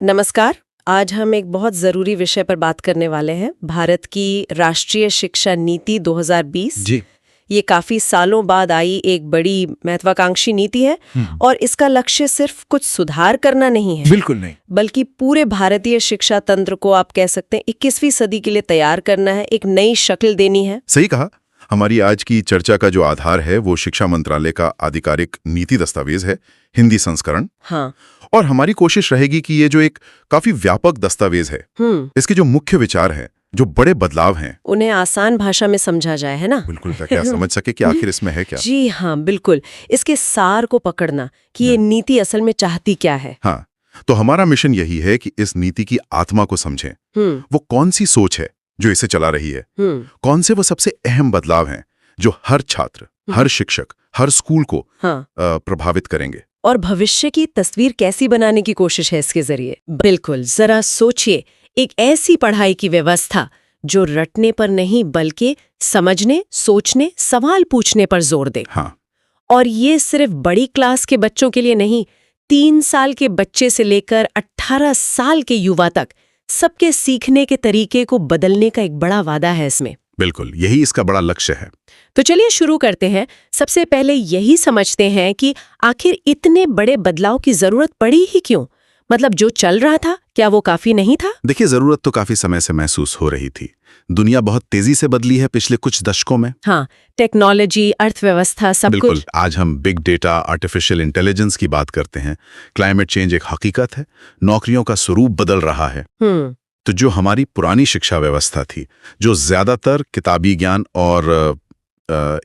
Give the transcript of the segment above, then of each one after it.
नमस्कार। आज हम एक बहुत ज़रूरी विषय पर बात करने वाले हैं, भारत की राष्ट्रीय शिक्षा नीति 2020। जी। ये काफ़ी सालों बाद आई एक बड़ी महत्वाकांक्षी नीति है और इसका लक्ष्य सिर्फ कुछ सुधार करना नहीं है, बिल्कुल नहीं। बल्कि पूरे भारतीय शिक्षा तंत्र को आप कह सकते हैं 21वीं सदी के लिए तैयार करना है, एक नई शक्ल देनी है। सही कहा। हमारी आज की चर्चा का जो आधार है वो शिक्षा मंत्रालय का आधिकारिक नीति दस्तावेज है, हिंदी संस्करण। हाँ। और हमारी कोशिश रहेगी कि ये जो एक काफी व्यापक दस्तावेज है, इसके जो मुख्य विचार हैं, जो बड़े बदलाव हैं, उन्हें आसान भाषा में समझा जाए, है ना? बिल्कुल, ताकि आप समझ सके कि आखिर इसमें है क्या। जी हाँ, बिल्कुल। इसके सार को पकड़ना कि ये नीति असल में चाहती क्या है। हाँ, तो हमारा मिशन यही है कि इस नीति की आत्मा को समझें। वो कौन सी सोच है जो इसे चला रही है, कौन से वो सबसे अहम बदलाव हैं जो हर छात्र, हर शिक्षक, हर स्कूल को प्रभावित करेंगे, और भविष्य की तस्वीर कैसी बनाने की कोशिश है इसके जरिए। बिल्कुल, जरा सोचिए, एक ऐसी पढ़ाई की व्यवस्था जो रटने पर नहीं बल्कि समझने, सोचने, सवाल पूछने पर जोर दे। हाँ। और ये सिर्फ बड़ी क्लास के बच्चों के लिए नहीं, 3 साल के बच्चे से लेकर 18 साल के युवा तक सबके सीखने के तरीके को बदलने का एक बड़ा वादा है इसमें। बिल्कुल, यही इसका बड़ा लक्ष्य है। तो चलिए शुरू करते हैं। सबसे पहले यही समझते हैं कि आखिर इतने बड़े बदलाव की जरूरत पड़ी ही क्यों? मतलब जो चल रहा था, क्या वो काफी नहीं था? देखिए, जरूरत तो काफी समय से महसूस हो रही थी। दुनिया बहुत तेजी से बदली है पिछले कुछ दशकों में। हाँ, टेक्नोलॉजी, अर्थव्यवस्था, सब बिल्कुल। कुछ। आज हम बिग डेटा, आर्टिफिशियल इंटेलिजेंस की बात करते हैं। क्लाइमेट चेंज एक हकीकत है। नौकरियों का स्वरूप बदल रहा है। तो जो हमारी पुरानी शिक्षा व्यवस्था थी, जो ज्यादातर किताबी ज्ञान और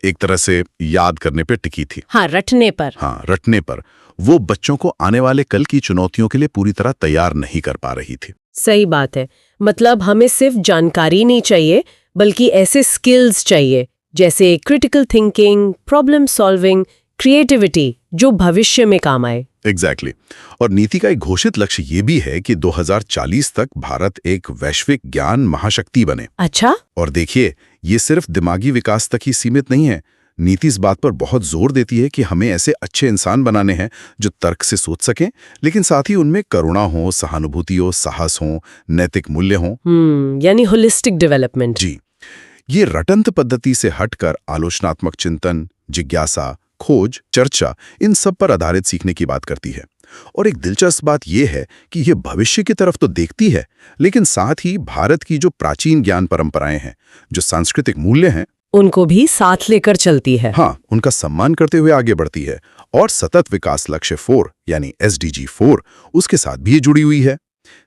एक तरह से याद करने पे टिकी थी, रटने पर। रटने पर, वो बच्चों को आने वाले कल की चुनौतियों के लिए पूरी तरह तैयार नहीं कर पा रही थी। सही बात है। मतलब हमें सिर्फ जानकारी नहीं चाहिए, बल्कि ऐसे स्किल्स चाहिए जैसे critical thinking, problem solving, creativity, जो भविष्य में काम आए। एग्जैक्टली। और नीति का एक घोषित लक्ष्य ये भी है कि 2040 तक भारत एक वैश्विक ज्ञान महाशक्ति बने। अच्छा। और देखिए, ये सिर्फ दिमागी विकास तक ही सीमित नहीं है। नीति इस बात पर बहुत जोर देती है कि हमें ऐसे अच्छे इंसान बनाने हैं जो तर्क से सोच सकें, लेकिन साथ ही उनमें करुणा हो, सहानुभूति हो, साहस हो, नैतिक मूल्य हो। यानी होलिस्टिक डेवलपमेंट। जी। ये रटंत पद्धति से हटकर आलोचनात्मक चिंतन, जिज्ञासा, खोज, चर्चा, इन सब पर आधारित सीखने की बात करती है। और एक दिलचस्प बात यह है कि यह भविष्य की तरफ तो देखती है, लेकिन साथ ही भारत की जो प्राचीन ज्ञान परंपराएं हैं, जो सांस्कृतिक मूल्य हैं, उनको भी साथ लेकर चलती है। हाँ, उनका सम्मान करते हुए आगे बढ़ती है। और सतत विकास लक्ष्य 4 यानी SDG 4 उसके साथ भी जुड़ी हुई है।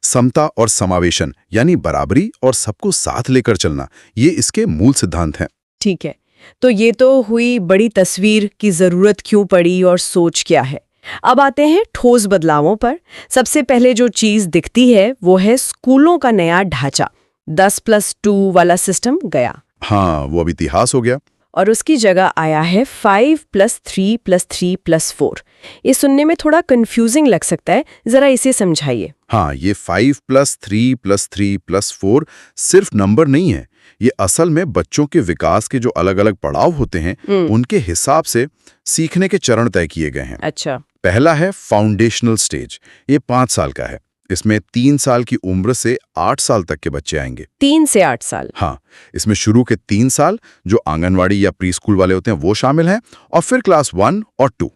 समता और समावेशन यानी बराबरी और सबको साथ लेकर चलना, ये इसके मूल सिद्धांत हैं। ठीक है, तो ये तो हुई बड़ी तस्वीर की जरूरत क्यों पड़ी और सोच क्या है। अब आते हैं ठोस बदलावों पर। सबसे पहले जो चीज दिखती है वो है स्कूलों का नया ढांचा। 10+2 वाला सिस्टम गया। हाँ, वो अब इतिहास हो गया। और उसकी जगह आया है 5+3+3+4। ये सुनने में थोड़ा कंफ्यूजिंग लग सकता है, जरा इसे समझाइए। हाँ, ये 5+3+3+4 सिर्फ नंबर नहीं है। ये असल में बच्चों के विकास के जो अलग-अलग पड़ाव होते हैं, उनके हिसाब से सीखने के चरण तय किए गए हैं। अच्छा। पहला है फाउंडेशनल स्टेज। ये 5 साल का है। इसमें 3 साल की उम्र से 8 साल तक के बच्चे आएंगे। 3 से 8 साल। हाँ, इसमें शुरू के 3 साल जो आंगनवाड़ी या प्री स्कूल वाले होते हैं वो शामिल हैं, और फिर क्लास 1 और 2।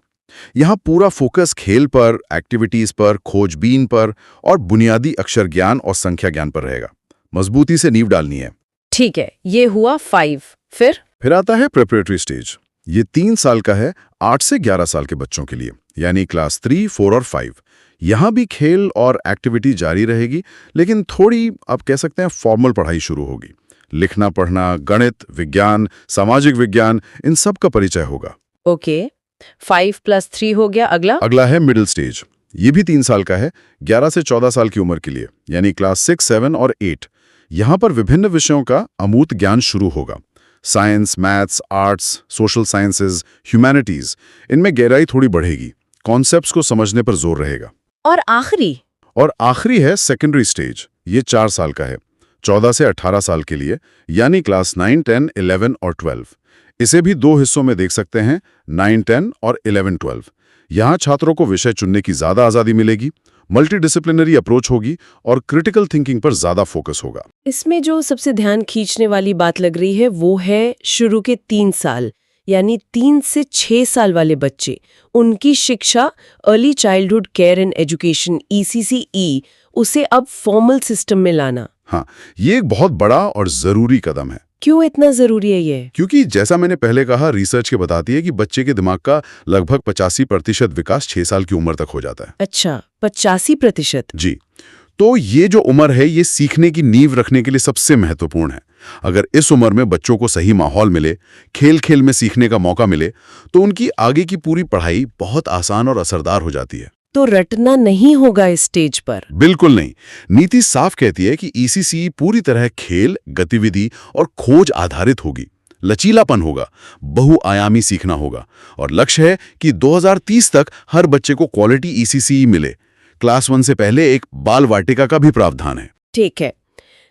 यहाँ पूरा फोकस खेल पर, एक्टिविटीज पर, खोजबीन पर और बुनियादी अक्षर ज्ञान और संख्या ज्ञान पर रहेगा। मजबूती से नींव डालनी है। ठीक है, ये हुआ 5। फिर आता है प्रिपरेटरी स्टेज। ये 3 साल का है 8 से 11 साल के बच्चों के लिए, यानी क्लास 3, 4 और 5। यहाँ भी खेल और एक्टिविटी जारी रहेगी, लेकिन थोड़ी आप कह सकते हैं फॉर्मल पढ़ाई शुरू होगी। लिखना, पढ़ना, गणित, विज्ञान, सामाजिक विज्ञान, इन सब का परिचय होगा। ओके, 5+3 हो गया। अगला है मिडिल स्टेज। ये भी 3 साल का है, 11 से 14 साल की उम्र के लिए, यानी क्लास 6, 7 और 8। यहाँ पर विभिन्न विषयों का अमूर्त ज्ञान शुरू होगा। Science, maths, arts, social sciences, humanities, इनमें गहराई थोड़ी बढ़ेगी। कॉन्सेप्ट्स को समझने पर जोर रहेगा। और आखिरी है सेकेंडरी स्टेज। ये 4 साल का है, 14 से 18 साल के लिए, यानी क्लास 9, 10, 11 और 12। इसे भी 2 हिस्सों में देख सकते हैं, 9, 10 और 11, 12। यहाँ छात्रों को विषय चुनने की ज्यादा आजादी मिलेगी। मल्टीडिसिप्लिनरी अप्रोच होगी और क्रिटिकल थिंकिंग पर ज्यादा फोकस होगा। इसमें जो सबसे ध्यान खींचने वाली बात लग रही है वो है शुरू के 3 साल, यानी 3 से 6 साल वाले बच्चे, उनकी शिक्षा early childhood care and education ECCE उसे अब फॉर्मल सिस्टम में लाना। हाँ, ये एक बहुत बड़ा और जरूरी कदम है। क्यों इतना जरूरी है ये? क्योंकि जैसा मैंने पहले कहा, रिसर्च के बताती है कि बच्चे के दिमाग का लगभग 85% विकास 6 साल की उम्र तक हो जाता है। अच्छा, 85%? जी, तो ये जो उम्र है ये सीखने की नींव रखने के लिए सबसे महत्वपूर्ण है। अगर इस उम्र में बच्चों को सही माहौल मिले, खेल खेल में सीखने का मौका मिले, तो उनकी आगे की पूरी पढ़ाई बहुत आसान और असरदार हो जाती है। तो रटना नहीं होगा इस स्टेज पर? बिल्कुल नहीं। नीति साफ कहती है कि ECCE पूरी तरह खेल, गतिविधि और खोज आधारित होगी। लचीलापन होगा, बहुआयामी सीखना होगा, और लक्ष्य है कि 2030 तक हर बच्चे को क्वालिटी ECCE मिले। क्लास 1 से पहले एक बाल वाटिका का भी प्रावधान है। ठीक है,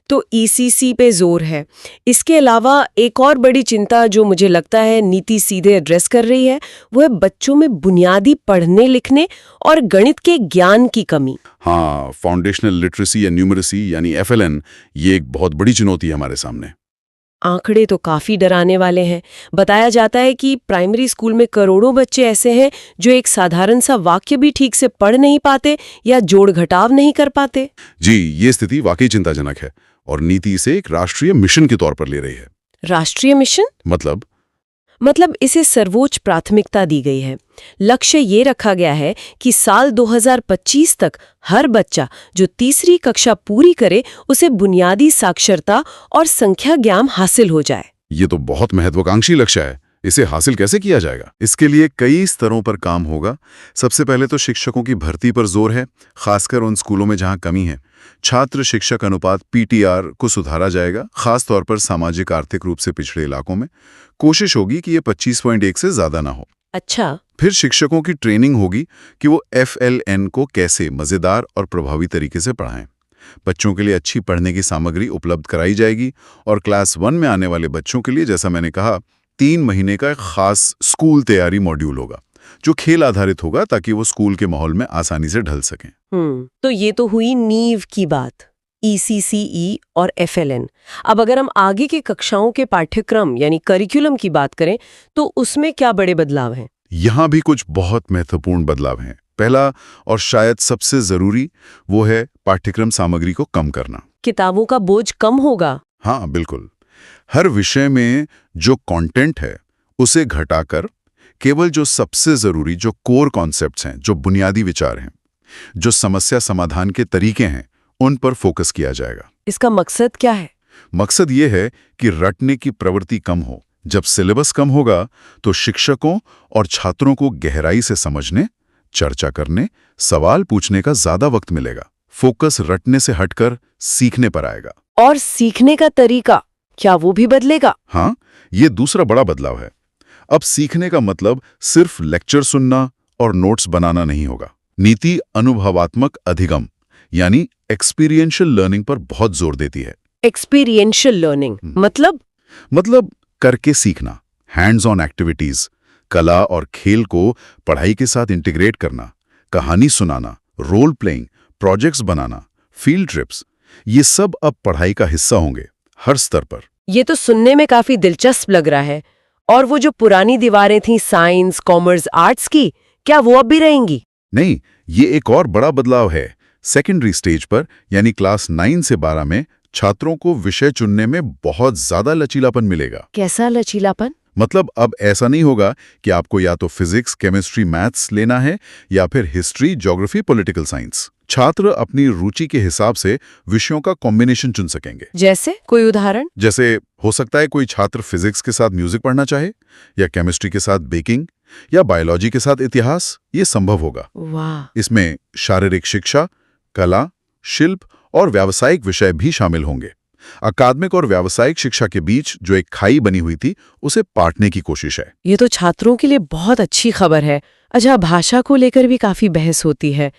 तो ECC पे जोर है। इसके अलावा एक और बड़ी चिंता जो मुझे लगता है नीति सीधे एड्रेस कर रही है, वो है बच्चों में बुनियादी पढ़ने लिखने और गणित के ज्ञान की कमी। हाँ, फाउंडेशनल लिटरेसी या न्यूमरेसी यानी FLN, ये एक बहुत बड़ी चुनौती है हमारे सामने। आंकड़े तो काफी डराने वाले हैं। बताया जाता है कि प्राइमरी स्कूल में करोड़ों बच्चे ऐसे हैं जो एक साधारण सा वाक्य भी ठीक से पढ़ नहीं पाते या जोड़ घटाव नहीं कर पाते। जी, ये स्थिति वाकई चिंताजनक है और नीति इसे एक राष्ट्रीय मिशन के तौर पर ले रही है। राष्ट्रीय मिशन? मतलब इसे सर्वोच्च प्राथमिकता दी गई है। लक्ष्य ये रखा गया है कि साल 2025 तक हर बच्चा जो तीसरी कक्षा पूरी करे उसे बुनियादी साक्षरता और संख्या ज्ञान हासिल हो जाए। ये तो बहुत महत्वाकांक्षी लक्ष्य है। इसे हासिल कैसे किया जाएगा? इसके लिए कई स्तरों पर काम होगा। सबसे पहले तो शिक्षकों की भर्ती पर जोर है, खासकर उन स्कूलों में जहां कमी है। छात्र शिक्षक अनुपात PTR को सुधारा जाएगा, खास तौर पर सामाजिक आर्थिक रूप से पिछड़े इलाकों में। कोशिश होगी कि ये 25.1 से ज्यादा ना हो। अच्छा। फिर शिक्षकों की ट्रेनिंग होगी कि वो FLN को कैसे मजेदार और प्रभावी तरीके से पढ़ाएं। बच्चों के लिए अच्छी पढ़ने की सामग्री उपलब्ध कराई जाएगी और क्लास 1 में आने वाले बच्चों के लिए, जैसा मैंने कहा, 3 महीने का एक खास स्कूल तैयारी मॉड्यूल होगा जो खेल आधारित होगा, ताकि वो स्कूल के माहौल में आसानी से ढल सकें। तो ये तो हुई नींव की बात, ECCE और FLN। अब अगर हम आगे के कक्षाओं के पाठ्यक्रम यानी करिकुलम की बात करें तो उसमें क्या बड़े बदलाव हैं? यहाँ भी कुछ बहुत महत्वपूर्ण बदलाव हैं। पहला और शायद सबसे जरूरी वो है पाठ्यक्रम सामग्री को कम करना। किताबों का बोझ कम होगा? हाँ, बिल्कुल। हर विषय में जो कंटेंट है उसे घटाकर केवल जो सबसे जरूरी, जो कोर कॉन्सेप्ट्स हैं, जो बुनियादी विचार हैं, जो समस्या समाधान के तरीके हैं, उन पर फोकस किया जाएगा। इसका मकसद क्या है? मकसद ये है कि रटने की प्रवृत्ति कम हो। जब सिलेबस कम होगा तो शिक्षकों और छात्रों को गहराई से समझने, चर्चा करने, सवाल पूछने का ज्यादा वक्त मिलेगा। फोकस रटने से हटकर सीखने पर आएगा। और सीखने का तरीका क्या वो भी बदलेगा? हाँ, ये दूसरा बड़ा बदलाव है। अब सीखने का मतलब सिर्फ लेक्चर सुनना और नोट्स बनाना नहीं होगा। नीति अनुभवात्मक अधिगम यानी एक्सपीरियंशियल लर्निंग पर बहुत जोर देती है। एक्सपीरियंशियल लर्निंग मतलब करके सीखना, हैंड्स ऑन एक्टिविटीज, कला और खेल को पढ़ाई के साथ इंटीग्रेट करना, कहानी सुनाना, रोल प्लेइंग, प्रोजेक्ट्स बनाना, फील्ड ट्रिप्स, ये सब अब पढ़ाई का हिस्सा होंगे हर स्तर पर। ये तो सुनने में काफी दिलचस्प लग रहा है। और वो जो पुरानी दीवारें थीं साइंस, कॉमर्स, आर्ट्स की, क्या वो अब भी रहेंगी? नहीं, ये एक और बड़ा बदलाव है। सेकेंडरी स्टेज पर यानी क्लास 9 से 12 में छात्रों को विषय चुनने में बहुत ज्यादा लचीलापन मिलेगा। कैसा लचीलापन? मतलब अब ऐसा नहीं होगा कि आपको या तो फिजिक्स, केमिस्ट्री, मैथ्स लेना है या फिर हिस्ट्री, ज्योग्राफी, पॉलिटिकल साइंस। छात्र अपनी रुचि के हिसाब से विषयों का कॉम्बिनेशन चुन सकेंगे। जैसे कोई उदाहरण? जैसे हो सकता है कोई छात्र फिजिक्स के साथ म्यूजिक पढ़ना चाहे, या केमिस्ट्री के साथ बेकिंग, या बायोलॉजी के साथ इतिहास। ये संभव होगा। वाह! इसमें शारीरिक शिक्षा, कला, शिल्प और व्यावसायिक विषय भी शामिल होंगे। अकादमिक और व्यावसायिक शिक्षा के बीच जो एक खाई बनी हुई थी, उसे पाटने की कोशिश है। ये तो छात्रों के लिए बहुत अच्छी खबर है। अच्छा, भाषा को लेकर भी काफी बहस होती है।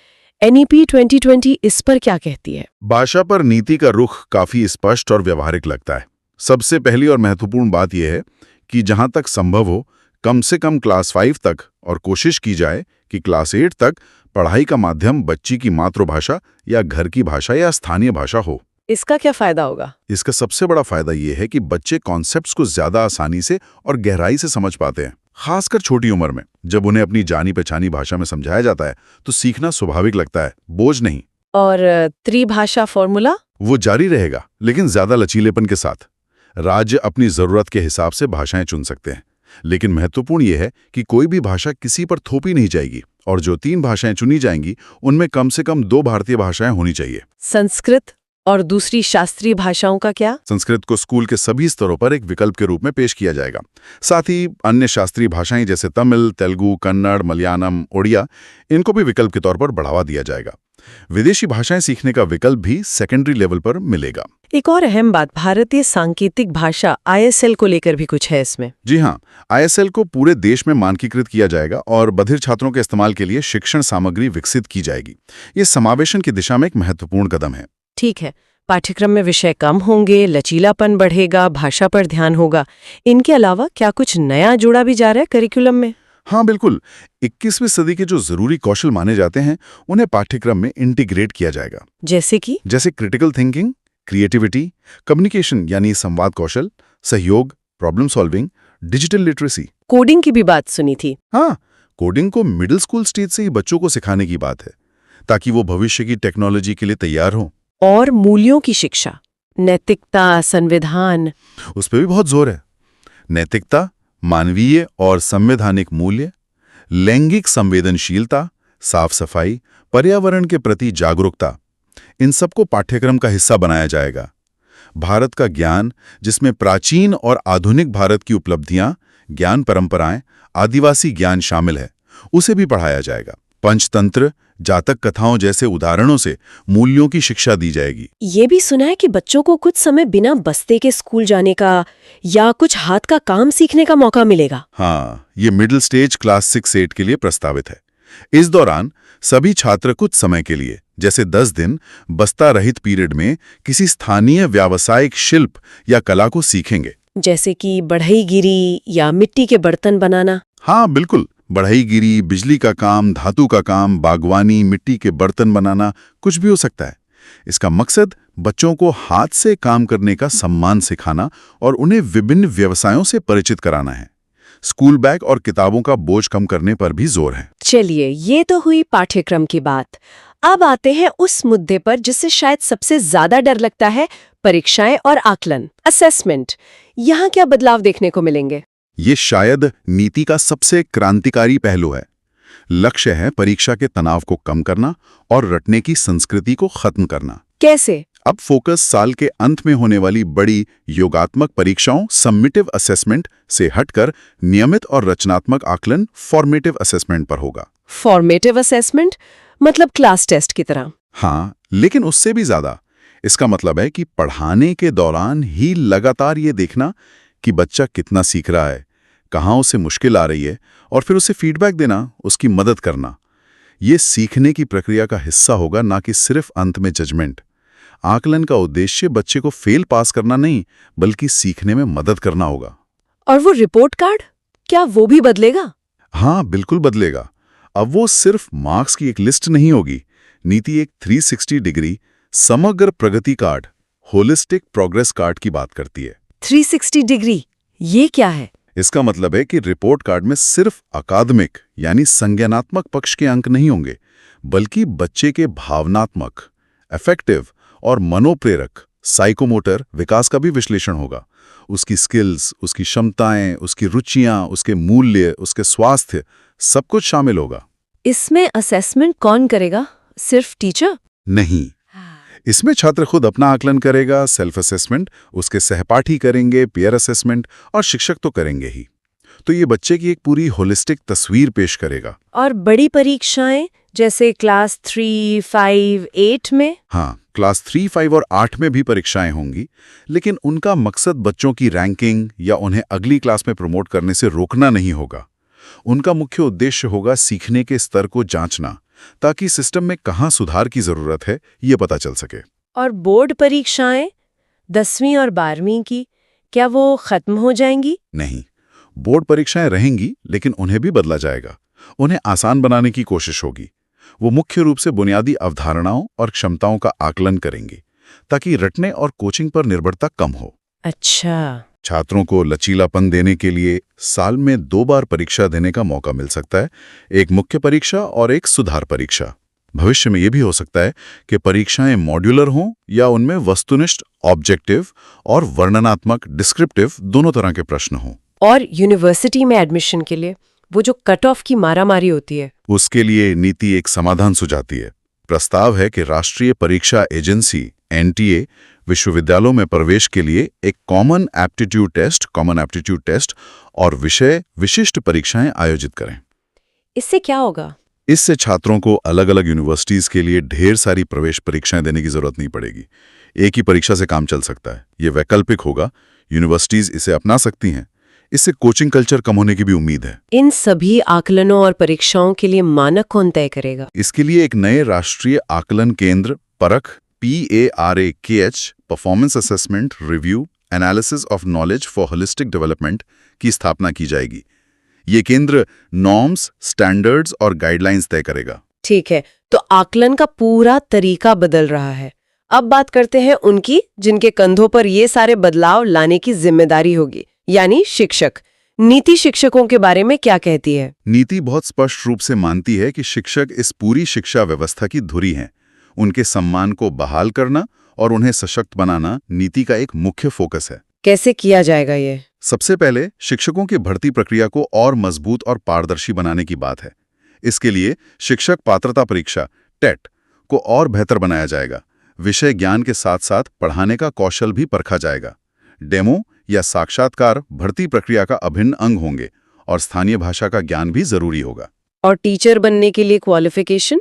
NEP 2020 इस पर क्या कहती है? भाषा पर नीति का रुख काफी स्पष्ट और व्यवहारिक लगता है। सबसे पहली और महत्वपूर्ण बात यह है कि जहां तक संभव हो, कम से कम क्लास 5 तक, और कोशिश की जाए कि क्लास 8 तक पढ़ाई का माध्यम बच्ची की मातृभाषा या घर की भाषा या स्थानीय भाषा हो। इसका क्या फायदा होगा? इसका सबसे बड़ा फायदा ये है कि बच्चे कॉन्सेप्ट्स को ज्यादा आसानी से और गहराई से समझ पाते हैं। खासकर छोटी उम्र में जब उन्हें अपनी जानी पहचानी भाषा में समझाया जाता है तो सीखना स्वाभाविक लगता है, बोझ नहीं। और त्रिभाषा फॉर्मूला? वो जारी रहेगा, लेकिन ज्यादा लचीलेपन के साथ। राज्य अपनी जरूरत के हिसाब से भाषाएं चुन सकते हैं, लेकिन महत्वपूर्ण यह है कि कोई भी भाषा किसी पर थोपी नहीं जाएगी, और जो 3 भाषाएं चुनी जाएंगी उनमें कम से कम 2 भारतीय भाषाएं होनी चाहिए। संस्कृत और दूसरी शास्त्रीय भाषाओं का क्या? संस्कृत को स्कूल के सभी स्तरों पर एक विकल्प के रूप में पेश किया जाएगा। साथ ही अन्य शास्त्रीय भाषाएं जैसे तमिल, तेलुगु, कन्नड़, मलयालम, ओडिया, इनको भी विकल्प के तौर पर बढ़ावा दिया जाएगा। विदेशी भाषाएं सीखने का विकल्प भी सेकेंडरी लेवल पर मिलेगा। एक और अहम बात, भारतीय सांकेतिक भाषा ISL को लेकर भी कुछ है इसमें। जी हाँ, ISL को पूरे देश में मानकीकृत किया जाएगा और बधिर छात्रों के इस्तेमाल के लिए शिक्षण सामग्री विकसित की जाएगी। ये समावेशन की दिशा में एक महत्वपूर्ण कदम है। ठीक है, पाठ्यक्रम में विषय कम होंगे, लचीलापन बढ़ेगा, भाषा पर ध्यान होगा। इनके अलावा क्या कुछ नया जोड़ा भी जा रहा है करिकुलम में? हाँ बिल्कुल, 21वीं सदी के जो जरूरी कौशल माने जाते हैं उन्हें पाठ्यक्रम में इंटीग्रेट किया जाएगा। जैसे क्रिटिकल थिंकिंग, क्रिएटिविटी, कम्युनिकेशन यानी संवाद कौशल, सहयोग, problem solving, digital literacy. Coding की भी बात सुनी थी। हाँ, कोडिंग को मिडिल स्कूल स्टेज से ही बच्चों को सिखाने की बात है, ताकि वो भविष्य की टेक्नोलॉजी के लिए तैयार हों। और मूल्यों की शिक्षा, नैतिकता, संविधान, उस पर भी बहुत जोर है। नैतिकता, मानवीय और संवैधानिक मूल्य, लैंगिक संवेदनशीलता, साफ सफाई, पर्यावरण के प्रति जागरूकता, इन सबको पाठ्यक्रम का हिस्सा बनाया जाएगा। भारत का ज्ञान, जिसमें प्राचीन और आधुनिक भारत की उपलब्धियां, ज्ञान परंपराएं, आदिवासी ज्ञान शामिल है, उसे भी पढ़ाया जाएगा। पंचतंत्र, जातक कथाओं जैसे उदाहरणों से मूल्यों की शिक्षा दी जाएगी। ये भी सुना है कि बच्चों को कुछ समय बिना बस्ते के स्कूल जाने का या कुछ हाथ का काम सीखने का मौका मिलेगा। हाँ, ये मिडिल स्टेज क्लास 6-8 के लिए प्रस्तावित है। इस दौरान सभी छात्र कुछ समय के लिए, जैसे 10 दिन, बस्ता रहित पीरियड में किसी स्थानीय व्यावसायिक शिल्प या कला को सीखेंगे। जैसे कि बढ़ईगिरी या मिट्टी के बर्तन बनाना। हाँ बिल्कुल, बढ़ईगिरी, बिजली का काम, धातु का काम, बागवानी, मिट्टी के बर्तन बनाना, कुछ भी हो सकता है। इसका मकसद बच्चों को हाथ से काम करने का सम्मान सिखाना और उन्हें विभिन्न व्यवसायों से परिचित कराना है। स्कूल बैग और किताबों का बोझ कम करने पर भी जोर है। चलिए, ये तो हुई पाठ्यक्रम की बात। अब आते हैं उस मुद्दे पर जिससे शायद सबसे ज्यादा डर लगता है, परीक्षाएं और आकलन, असेसमेंट। यहाँ क्या बदलाव देखने को मिलेंगे? ये शायद नीति का सबसे क्रांतिकारी पहलू है। लक्ष्य है परीक्षा के तनाव को कम करना और रटने की संस्कृति को खत्म करना। कैसे? अब फोकस साल के अंत में होने वाली बड़ी योगात्मक परीक्षाओं, सम्मिटिव असेसमेंट, से हटकर नियमित और रचनात्मक आकलन, फॉर्मेटिव असेसमेंट पर होगा। फॉर्मेटिव असेसमेंट मतलब क्लास टेस्ट की तरह? हाँ, लेकिन उससे भी ज्यादा। इसका मतलब है कि पढ़ाने के दौरान ही लगातार ये देखना कि बच्चा कितना सीख रहा है, कहाँ उसे मुश्किल आ रही है, और फिर उसे फीडबैक देना, उसकी मदद करना। ये सीखने की प्रक्रिया का हिस्सा होगा, ना कि सिर्फ अंत में जजमेंट। आकलन का उद्देश्य बच्चे को फेल पास करना नहीं, बल्कि सीखने में मदद करना होगा। और वो रिपोर्ट कार्ड, क्या वो भी बदलेगा? हाँ बिल्कुल बदलेगा। अब वो सिर्फ मार्क्स की एक लिस्ट नहीं होगी। नीति एक 360 डिग्री समग्र प्रगति कार्ड, होलिस्टिक प्रोग्रेस कार्ड की बात करती है। 360 डिग्री, ये क्या है? इसका मतलब है कि रिपोर्ट कार्ड में सिर्फ अकादमिक यानी संज्ञानात्मक पक्ष के अंक नहीं होंगे, बल्कि बच्चे के भावनात्मक, अफेक्टिव और मनोप्रेरक, साइकोमोटर विकास का भी विश्लेषण होगा। उसकी स्किल्स, उसकी क्षमताएं, उसकी रुचियां, उसके मूल्य, उसके स्वास्थ्य, सब कुछ शामिल होगा। इसमें असेसमेंट कौन करेगा? सिर्फ टीचर? नहीं, इसमें छात्र खुद अपना आकलन करेगा। सेल्फ असेसमेंट उसके सहपाठी करेंगे, पीयर असेसमेंट और शिक्षक तो करेंगे ही। तो ये बच्चे की एक पूरी होलिस्टिक तस्वीर पेश करेगा। और बड़ी परीक्षाएं जैसे क्लास 3, 5, 8 में? हाँ, क्लास 3, 5 और 8 में भी परीक्षाएं होंगी, लेकिन उनका मकसद बच्चों की रैंकिंग या उन्हें अगली क्लास में प्रमोट करने से रोकना नहीं होगा। उनका मुख्य उद्देश्य होगा सीखने के स्तर को जांचना, ताकि सिस्टम में कहाँ सुधार की जरूरत है ये पता चल सके। और बोर्ड परीक्षाएं 10वीं और 12वीं की, क्या वो खत्म हो जाएंगी? नहीं, बोर्ड परीक्षाएं रहेंगी, लेकिन उन्हें भी बदला जाएगा। उन्हें आसान बनाने की कोशिश होगी। वो मुख्य रूप से बुनियादी अवधारणाओं और क्षमताओं का आकलन करेंगे, ताकि रटने और कोचिंग पर निर्भरता कम हो। अच्छा। छात्रों को लचीलापन देने के लिए साल में 2 बार परीक्षा देने का मौका मिल सकता है, एक मुख्य परीक्षा और एक सुधार परीक्षा। भविष्य में यह भी हो सकता है कि परीक्षाएं मॉड्यूलर हों या उनमें वस्तुनिष्ठ ऑब्जेक्टिव और वर्णनात्मक डिस्क्रिप्टिव दोनों तरह के प्रश्न हों। और यूनिवर्सिटी में एडमिशन के लिए वो जो कट ऑफ की मारामारी होती है, उसके लिए नीति एक समाधान सुझाती है। प्रस्ताव है कि राष्ट्रीय परीक्षा एजेंसी एनटीए विश्वविद्यालयों में प्रवेश के लिए एक कॉमन एप्टीट्यूड टेस्ट और विषय विशिष्ट परीक्षाएं आयोजित करें। इससे क्या होगा? इससे छात्रों को अलग अलग यूनिवर्सिटीज के लिए ढेर सारी प्रवेश परीक्षाएं देने की जरूरत नहीं पड़ेगी। एक ही परीक्षा से काम चल सकता है। ये वैकल्पिक होगा, यूनिवर्सिटीज इसे अपना सकती हैं। इससे कोचिंग कल्चर कम होने की भी उम्मीद है। इन सभी आकलनों और परीक्षाओं के लिए मानक कौन तय करेगा? इसके लिए एक नए राष्ट्रीय आकलन केंद्र परख PARAKH performance assessment review analysis of knowledge for holistic development की स्थापना की जाएगी। ये केंद्र नॉर्म्स, स्टैंडर्ड्स और गाइडलाइंस तय करेगा। ठीक है, तो आकलन का पूरा तरीका बदल रहा है। अब बात करते हैं उनकी जिनके कंधों पर ये सारे बदलाव लाने की जिम्मेदारी होगी, यानी शिक्षक। नीति शिक्षकों के बारे में क्या कहती है? नीति बहुत स्पष्ट रूप से मानती है कि शिक्षक इस पूरी शिक्षा व्यवस्था की धुरी हैं। उनके सम्मान को बहाल करना और उन्हें सशक्त बनाना नीति का एक मुख्य फोकस है। कैसे किया जाएगा ये? सबसे पहले शिक्षकों की भर्ती प्रक्रिया को और मजबूत और पारदर्शी बनाने की बात है। इसके लिए शिक्षक पात्रता परीक्षा टेट को और बेहतर बनाया जाएगा। विषय ज्ञान के साथ साथ पढ़ाने का कौशल भी परखा जाएगा। डेमो या साक्षात्कार भर्ती प्रक्रिया का अभिन्न अंग होंगे और स्थानीय भाषा का ज्ञान भी जरूरी होगा। और टीचर बनने के लिए क्वालिफिकेशन,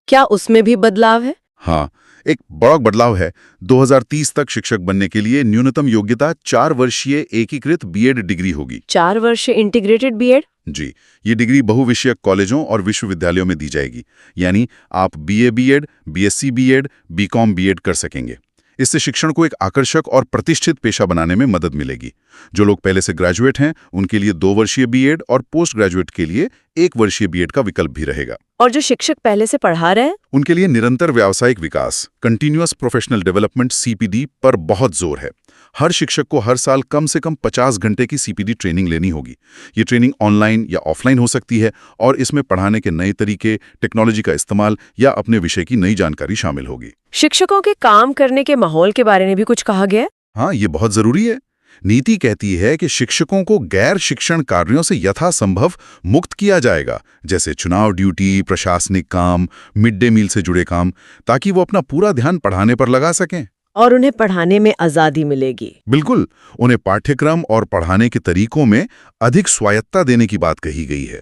क्या उसमें भी बदलाव है? हाँ, एक बड़ा बदलाव है। 2030 तक शिक्षक बनने के लिए न्यूनतम योग्यता 4 वर्षीय एकीकृत बीएड डिग्री होगी। 4 वर्ष इंटीग्रेटेड बीएड? जी, ये डिग्री बहुविषयक कॉलेजों और विश्वविद्यालयों में दी जाएगी। यानी आप BA B Ed, BSc B Ed, BCom B Ed कर सकेंगे। इससे शिक्षण को एक आकर्षक और प्रतिष्ठित पेशा बनाने में मदद मिलेगी। जो लोग पहले से ग्रेजुएट हैं, उनके लिए 2 वर्षीय बीएड और पोस्ट ग्रेजुएट के लिए 1 वर्षीय बीएड का विकल्प भी रहेगा। और जो शिक्षक पहले से पढ़ा रहे हैं, उनके लिए निरंतर व्यावसायिक विकास कंटिन्यूअस प्रोफेशनल डेवलपमेंट CPD पर बहुत जोर है। हर शिक्षक को हर साल कम से कम 50 घंटे की CPD ट्रेनिंग लेनी होगी। ये ट्रेनिंग ऑनलाइन या ऑफलाइन हो सकती है और इसमें पढ़ाने के नए तरीके, टेक्नोलॉजी का इस्तेमाल या अपने विषय की नई जानकारी शामिल होगी। शिक्षकों के काम करने के माहौल के बारे में भी कुछ कहा गया है? हाँ, ये बहुत जरूरी है। नीति कहती है कि शिक्षकों को गैर शिक्षण कार्यों से यथासंभव मुक्त किया जाएगा, जैसे चुनाव ड्यूटी, प्रशासनिक काम, मिड डे मील से जुड़े काम, ताकि वो अपना पूरा ध्यान पढ़ाने पर लगा सकें। और उन्हें पढ़ाने में आजादी मिलेगी। बिल्कुल, उन्हें पाठ्यक्रम और पढ़ाने के तरीकों में अधिक स्वायत्तता देने की बात कही गई है।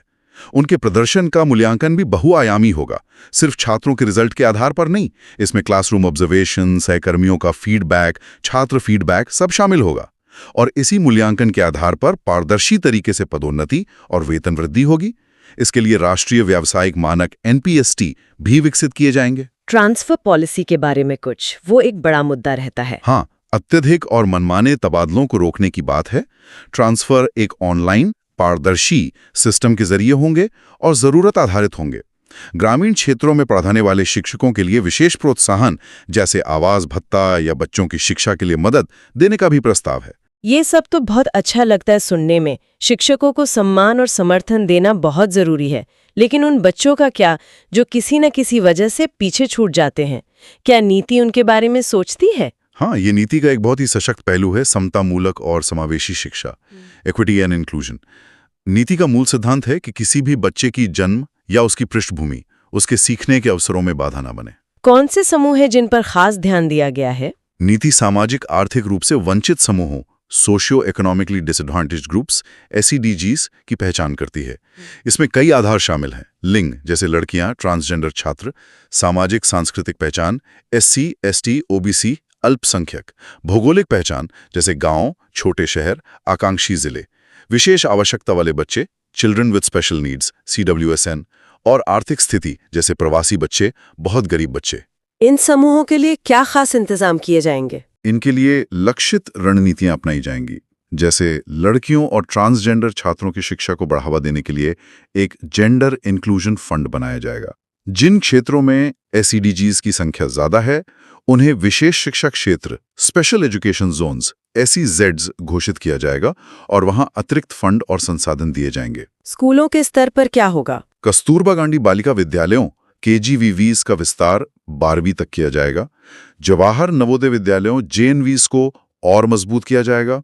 उनके प्रदर्शन का मूल्यांकन भी बहुआयामी होगा, सिर्फ छात्रों के रिजल्ट के आधार पर नहीं। इसमें क्लासरूम ऑब्जर्वेशन, सहकर्मियों का फीडबैक, छात्र फीडबैक सब शामिल होगा। और इसी मूल्यांकन के आधार पर पारदर्शी तरीके से पदोन्नति और वेतन वृद्धि होगी। इसके लिए राष्ट्रीय व्यावसायिक मानक NPST भी विकसित किए जाएंगे। ट्रांसफर पॉलिसी के बारे में कुछ, वो एक बड़ा मुद्दा रहता है। हाँ, अत्यधिक और मनमाने तबादलों को रोकने की बात है। ट्रांसफर एक ऑनलाइन पारदर्शी सिस्टम के जरिए होंगे और जरूरत आधारित होंगे। ग्रामीण क्षेत्रों में पढ़ाने वाले शिक्षकों के लिए विशेष प्रोत्साहन, जैसे आवास भत्ता या बच्चों की शिक्षा के लिए मदद देने का भी प्रस्ताव है। ये सब तो बहुत अच्छा लगता है सुनने में। शिक्षकों को सम्मान और समर्थन देना बहुत जरूरी है, लेकिन उन बच्चों का क्या जो किसी न किसी वजह से पीछे छूट जाते हैं? क्या नीति उनके बारे में सोचती है? हाँ, ये नीति का एक बहुत ही सशक्त पहलू है समतामूलक और समावेशी शिक्षा, इक्विटी एंड इंक्लूजन। नीति का मूल सिद्धांत है कि किसी भी बच्चे की जन्म या उसकी पृष्ठभूमि उसके सीखने के अवसरों में बाधा न बने। कौन से समूह हैं जिन पर खास ध्यान दिया गया है? नीति सामाजिक आर्थिक रूप से वंचित समूहों, socio economically disadvantaged groups, SEDGs की पहचान करती है। इसमें कई आधार शामिल हैं। लिंग, जैसे लड़कियां, ट्रांसजेंडर छात्र, सामाजिक सांस्कृतिक पहचान, SC, ST, OBC, अल्पसंख्यक, भौगोलिक पहचान, जैसे गांव, छोटे शहर, आकांक्षी जिले, विशेष आवश्यकता वाले बच्चे, children with special needs, CWSN, और आर्थिक स्थिति, जैसे प्रवासी बच्चे, बहुत गरीब बच्चे। इन समूहों के लिए क्या खास इंतजाम किए जाएंगे? इनके लिए लक्षित रणनीतियां अपनाई जाएंगी। जैसे लड़कियों और ट्रांसजेंडर छात्रों की शिक्षा को बढ़ावा देने के लिए एक जेंडर इंक्लूजन फंड बनाया जाएगा। जिन क्षेत्रों में SEDGs की संख्या ज्यादा है, उन्हें विशेष शिक्षा क्षेत्र स्पेशल एजुकेशन जोन्स SEZs घोषित किया जाएगा और वहां अतिरिक्त फंड और संसाधन दिए जाएंगे। स्कूलों के स्तर पर क्या होगा? कस्तूरबा गांधी बालिका विद्यालयों KGVVs का विस्तार 12वीं तक किया जाएगा। जवाहर नवोदय विद्यालयों JNVs को और मजबूत किया जाएगा।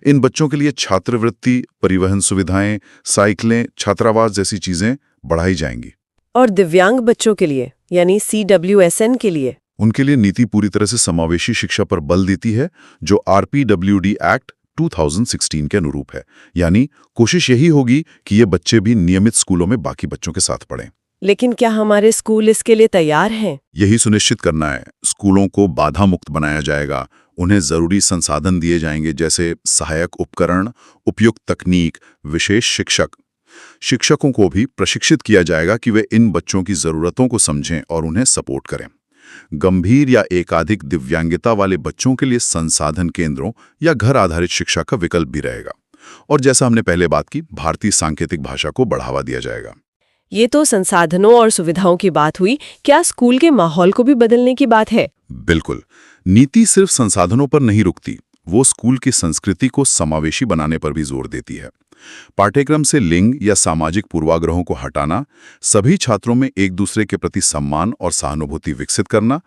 इन बच्चों के लिए छात्रवृत्ति, परिवहन सुविधाएं, साइकिलें, छात्रावास जैसी चीजें बढ़ाई जाएंगी। और दिव्यांग बच्चों के लिए यानी CWSN के लिए? उनके लिए नीति पूरी तरह से समावेशी शिक्षा पर बल देती है, जो RPWD एक्ट 2016 के अनुरूप है। यानी कोशिश यही होगी कि ये बच्चे भी नियमित स्कूलों में बाकी बच्चों के साथ पढ़ें। लेकिन क्या हमारे स्कूल इसके लिए तैयार हैं? यही सुनिश्चित करना है। स्कूलों को बाधा मुक्त बनाया जाएगा, उन्हें जरूरी संसाधन दिए जाएंगे, जैसे सहायक उपकरण, उपयुक्त तकनीक, विशेष शिक्षक। शिक्षकों को भी प्रशिक्षित किया जाएगा कि वे इन बच्चों की जरूरतों को समझें और उन्हें सपोर्ट करें। गंभीर या एकाधिक दिव्यांगता वाले बच्चों के लिए संसाधन केंद्रों या घर आधारित शिक्षा का विकल्प भी रहेगा। और जैसा हमने पहले बात की, भारतीय सांकेतिक भाषा को बढ़ावा दिया जाएगा। ये तो संसाधनों और सुविधाओं की बात हुई, क्या स्कूल के माहौल को भी बदलने की बात है? बिल्कुल। नीति सिर्फ संसाधनों पर नहीं रुकती, वो स्कूल की संस्कृति को समावेशी बनाने पर भी जोर देती है। पाठ्यक्रम से लिंग या सामाजिक पूर्वाग्रहों को हटाना, सभी छात्रों में एक दूसरे के प्रति सम्मान और सहानुभूति विकसित करना,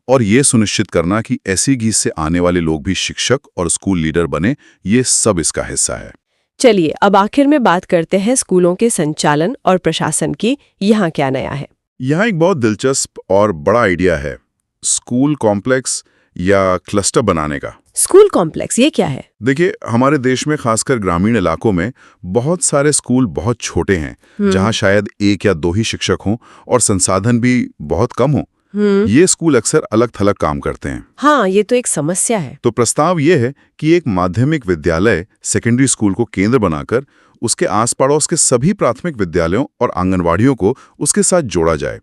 और ये सुनिश्चित करना कि SEDGs से आने वाले लोग भी शिक्षक और स्कूल लीडर बने, ये सब इसका हिस्सा है। चलिए अब आखिर में बात करते हैं स्कूलों के संचालन और प्रशासन की। यहाँ क्या नया है? यहाँ एक बहुत दिलचस्प और बड़ा आइडिया है, स्कूल कॉम्प्लेक्स या क्लस्टर बनाने का। स्कूल कॉम्प्लेक्स ये क्या है? देखिए, हमारे देश में खासकर ग्रामीण इलाकों में बहुत सारे स्कूल बहुत छोटे हैं, जहाँ शायद 1 या 2 ही शिक्षक हों और संसाधन भी बहुत कम हो। ये स्कूल अक्सर अलग थलग काम करते हैं। हाँ, ये तो एक समस्या है। तो प्रस्ताव ये है कि एक माध्यमिक विद्यालय सेकेंडरी स्कूल को केंद्र बनाकर उसके आस पड़ोस के सभी प्राथमिक विद्यालयों और आंगनवाड़ियों को उसके साथ जोड़ा जाए।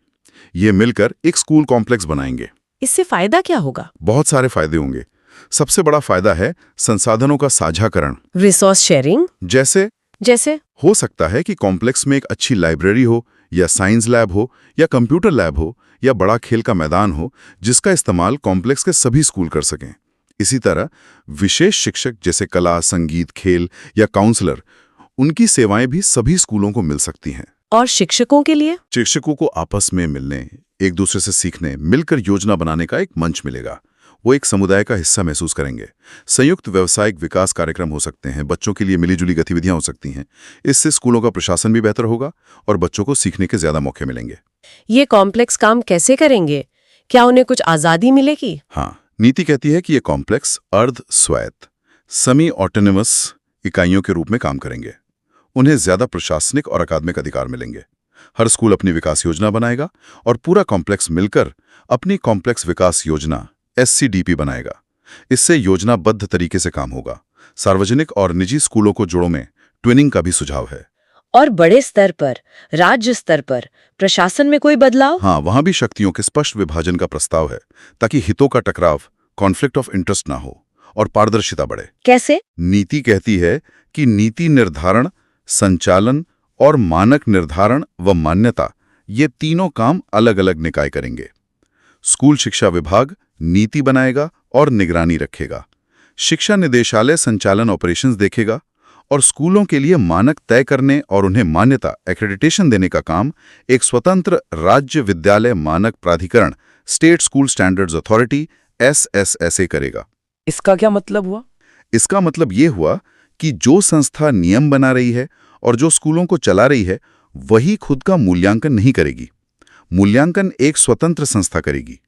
ये मिलकर एक स्कूल कॉम्प्लेक्स बनाएंगे। इससे फायदा क्या होगा? बहुत सारे फायदे होंगे। सबसे बड़ा फायदा है संसाधनों का साझाकरण। Resource sharing? जैसे हो सकता है कि कॉम्प्लेक्स में एक अच्छी लाइब्रेरी हो, या साइंस लैब हो, या कंप्यूटर लैब हो, या बड़ा खेल का मैदान हो, जिसका इस्तेमाल कॉम्प्लेक्स के सभी स्कूल कर सकें। इसी तरह विशेष शिक्षक जैसे कला, संगीत, खेल या काउंसलर, उनकी सेवाएं भी सभी स्कूलों को मिल सकती हैं। और शिक्षकों के लिए? शिक्षकों को आपस में मिलने, एक दूसरे से सीखने, मिलकर योजना बनाने का एक मंच मिलेगा। वो एक समुदाय का हिस्सा महसूस करेंगे। संयुक्त व्यावसायिक विकास कार्यक्रम हो सकते हैं, बच्चों के लिए मिलीजुली गतिविधियां हो सकती हैं। इससे स्कूलों का प्रशासन भी बेहतर होगा और बच्चों को सीखने के ज्यादा मौके मिलेंगे। ये कॉम्प्लेक्स काम कैसे करेंगे? क्या उन्हें कुछ आजादी मिलेगी? हाँ, नीति कहती है कि ये कॉम्प्लेक्स अर्ध स्वायत्त, सेमी ऑटोनोमस इकाइयों के रूप में काम करेंगे। उन्हें ज्यादा प्रशासनिक और अकादमिक अधिकार मिलेंगे। हर स्कूल अपनी विकास योजना बनाएगा और पूरा कॉम्प्लेक्स मिलकर अपनी कॉम्प्लेक्स विकास योजना SCDP बनाएगा। इससे योजनाबद्ध तरीके से काम होगा। सार्वजनिक और निजी स्कूलों को जोड़ों में ट्विनिंग का भी सुझाव है। और बड़े स्तर पर, राज्य स्तर पर प्रशासन में कोई बदलाव? हाँ, वहां भी शक्तियों के स्पष्ट विभाजन का प्रस्ताव है, ताकि हितों का टकराव, कॉन्फ्लिक्ट ऑफ इंटरेस्ट ना हो और पारदर्शिता बढ़े। कैसे? नीति कहती है कि नीति निर्धारण, संचालन और मानक निर्धारण व मान्यता, ये तीनों काम अलग अलग निकाय करेंगे। स्कूल शिक्षा विभाग नीति बनाएगा और निगरानी रखेगा। शिक्षा निदेशालय संचालन ऑपरेशंस देखेगा और स्कूलों के लिए मानक तय करने और उन्हें मान्यता एक्रेडिटेशन देने का काम एक स्वतंत्र राज्य विद्यालय मानक प्राधिकरण state school standards authority SSSA करेगा। इसका क्या मतलब हुआ? इसका मतलब ये हुआ कि जो संस्था नियम बना रही है और जो स्कूलों को चला रही है, वही खुद का मूल्यांकन नहीं करेगी। मूल्यांकन एक स्वतंत्र संस्था करेगी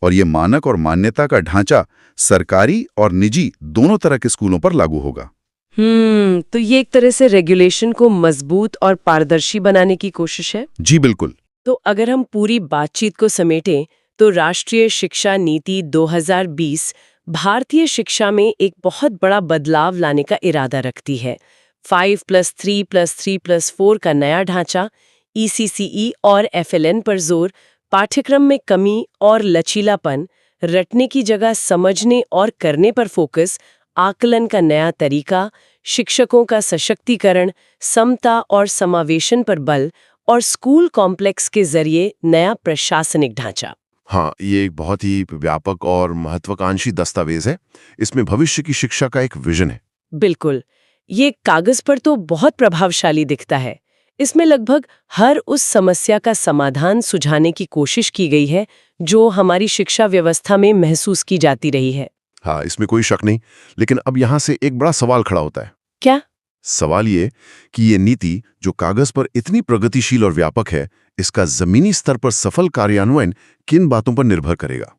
और ये मानक और मान्यता का ढांचा सरकारी और निजी दोनों तरह के स्कूलों पर लागू होगा। तो ये एक तरह से रेगुलेशन को मजबूत और पारदर्शी बनाने की कोशिश है। जी बिल्कुल। तो अगर हम पूरी बातचीत को समेटें तो राष्ट्रीय शिक्षा नीति 2020 भारतीय शिक्षा में एक बहुत बड़ा बदलाव लाने का इरादा रखती है। 5+3+3+4 का नया ढांचा, ECCE और FLN पर जोर, पाठ्यक्रम में कमी और लचीलापन, रटने की जगह समझने और करने पर फोकस, आकलन का नया तरीका, शिक्षकों का सशक्तिकरण, समता और समावेशन पर बल और स्कूल कॉम्प्लेक्स के जरिए नया प्रशासनिक ढांचा। हाँ, ये एक बहुत ही व्यापक और महत्वाकांक्षी दस्तावेज है। इसमें भविष्य की शिक्षा का एक विजन है। बिल्कुल, ये कागज पर तो बहुत प्रभावशाली दिखता है। इसमें लगभग हर उस समस्या का समाधान सुझाने की कोशिश की गई है जो हमारी शिक्षा व्यवस्था में महसूस की जाती रही है। हाँ, इसमें कोई शक नहीं। लेकिन अब यहाँ से एक बड़ा सवाल खड़ा होता है। क्या? सवाल ये कि ये नीति जो कागज पर इतनी प्रगतिशील और व्यापक है, इसका जमीनी स्तर पर सफल कार्यान्वयन किन बातों पर निर्भर करेगा?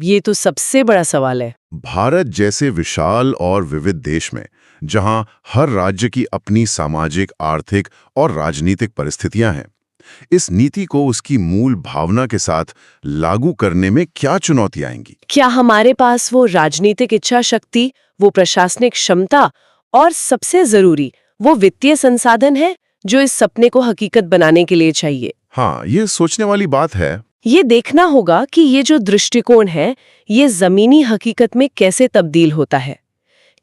ये तो सबसे बड़ा सवाल है। भारत जैसे विशाल और विविध देश में, जहां हर राज्य की अपनी सामाजिक, आर्थिक और राजनीतिक परिस्थितियां हैं, इस नीति को उसकी मूल भावना के साथ लागू करने में क्या चुनौतियां आएंगी? क्या हमारे पास वो राजनीतिक इच्छा शक्ति, वो प्रशासनिक क्षमता और सबसे जरूरी वो वित्तीय संसाधन है जो इस सपने को हकीकत बनाने के लिए चाहिए? हाँ, ये सोचने वाली बात है। ये देखना होगा कि ये जो दृष्टिकोण है, ये जमीनी हकीकत में कैसे तब्दील होता है।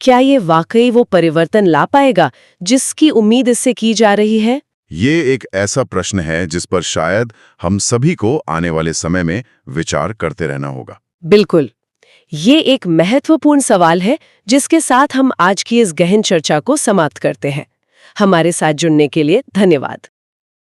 क्या ये वाकई वो परिवर्तन ला पाएगा जिसकी उम्मीद इससे की जा रही है? ये एक ऐसा प्रश्न है जिस पर शायद हम सभी को आने वाले समय में विचार करते रहना होगा। बिल्कुल, ये एक महत्वपूर्ण सवाल है जिसके साथ हम आज की इस गहन चर्चा को समाप्त करते हैं। हमारे साथ जुड़ने के लिए धन्यवाद।